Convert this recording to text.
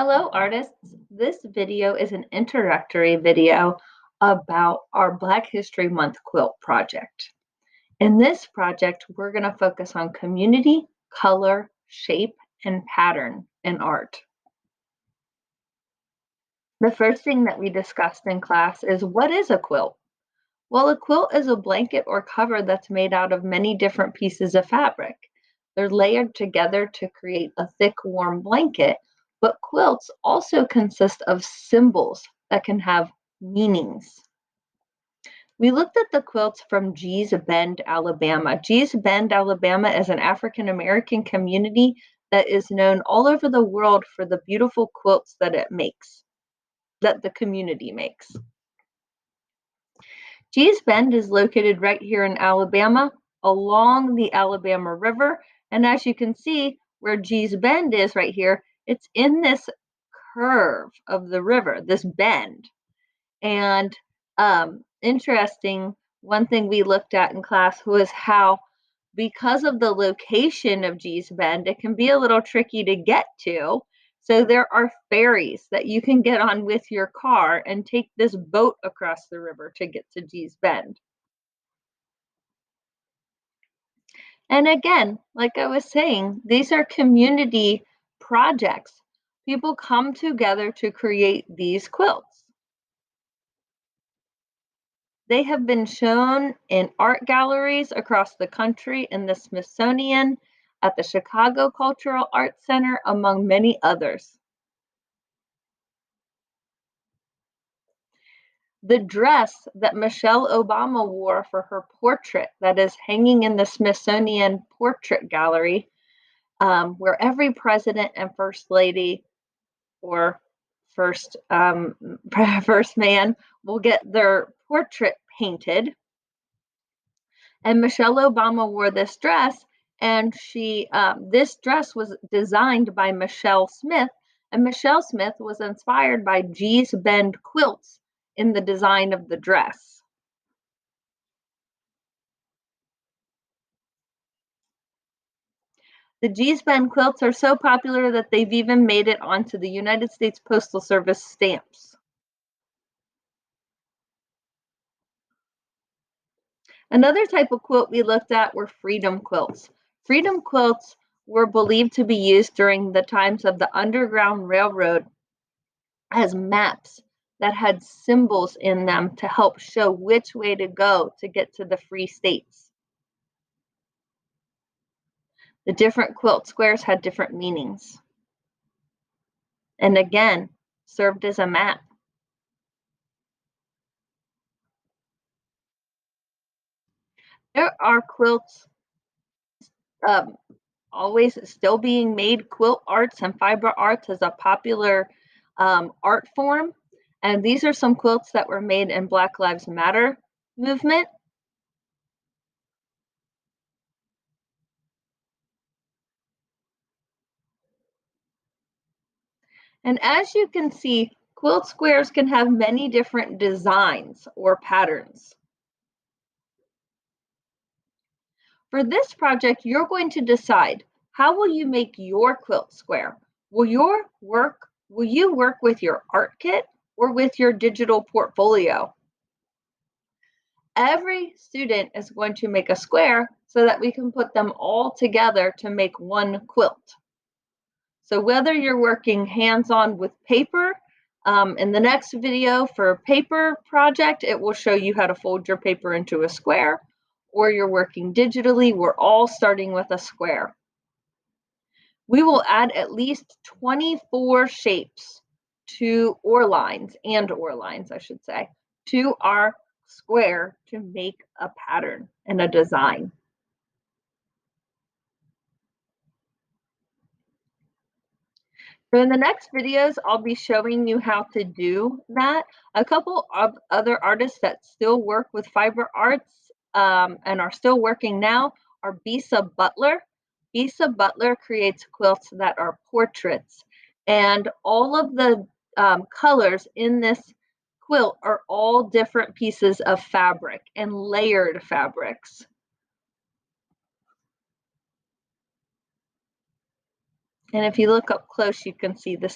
Hello, artists. This video is an introductory video about our Black History Month quilt project. In this project, we're going to focus on community, color, shape, and pattern in art. The first thing that we discussed in class is what is a quilt? Well, a quilt is a blanket or cover that's made out of many different pieces of fabric. They're layered together to create a thick, warm blanket, but quilts also consist of symbols that can have meanings. We looked at the quilts from Gee's Bend, Alabama. Gee's Bend, Alabama is an African American community that is known all over the world for the beautiful quilts that it makes, that the community makes. Gee's Bend is located right here in Alabama along the Alabama River. And as you can see, where Gee's Bend is right here, it's in this curve of the river, this bend. And interesting, one thing we looked at in class was how, because of the location of Gee's Bend, it can be a little tricky to get to. So there are ferries that you can get on with your car and take this boat across the river to get to Gee's Bend. And again, like I was saying, these are community projects. People come together to create these quilts. They have been shown in art galleries across the country, in the Smithsonian, at the Chicago Cultural Arts Center, among many others. The dress that Michelle Obama wore for her portrait that is hanging in the Smithsonian Portrait Gallery, where every president and first lady or first first man will get their portrait painted. And Michelle Obama wore this dress, and this dress was designed by Michelle Smith, and Michelle Smith was inspired by Gee's Bend quilts in the design of the dress. The Gee's Bend quilts are so popular that they've even made it onto the United States Postal Service stamps. Another type of quilt we looked at were freedom quilts. Freedom quilts were believed to be used during the times of the Underground Railroad as maps that had symbols in them to help show which way to go to get to the free states. The different quilt squares had different meanings. And again, served as a map. There are quilts always still being made. Quilt arts and fiber arts is a popular art form. And these are some quilts that were made in Black Lives Matter movement. And as you can see, quilt squares can have many different designs or patterns. For this project, you're going to decide, how will you make your quilt square? Will you work with your art kit or with your digital portfolio? Every student is going to make a square so that we can put them all together to make one quilt. So whether you're working hands-on with paper, in the next video for a paper project, it will show you how to fold your paper into a square, or you're working digitally, we're all starting with a square. We will add at least 24 shapes or lines, I should say, to our square to make a pattern and a design. So in the next videos, I'll be showing you how to do that. A couple of other artists that still work with fiber arts and are still working now are Bisa Butler. Bisa Butler creates quilts that are portraits, and all of the colors in this quilt are all different pieces of fabric and layered fabrics. And if you look up close, you can see this